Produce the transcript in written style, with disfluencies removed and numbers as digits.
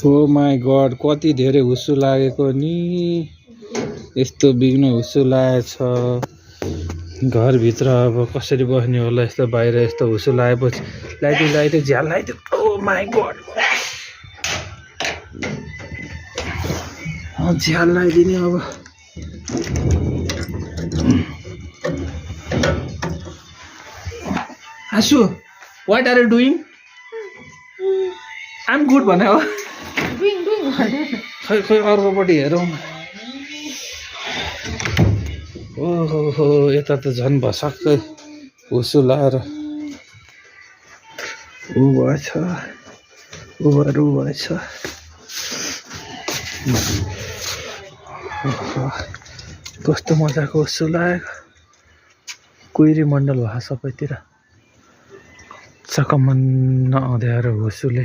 oh my God कति धेरै हुस्सु लागेको नि यस्तो बिग्न हुस्सु लागेछ घरभित्र अब कसरी बस्ने होला यस्तो बाहिर यस्तो हुस्सु लागेपछि लाइट झ्याल लाइदियो ओ माई गड झ्याल लगाइदिने अब आसु what are you doing I am good भने हो खै खै अर्कोपट्टि हेरौँ ओहो यता त झन् भसक्कै हुस्सु लाएर ऊ भएछ ऊ भएछ कस्तो मजाको हुस्सु लागेको कुहिरी मण्डल भयो सबैतिर चकमन्न अँध्यारो हुस्सुले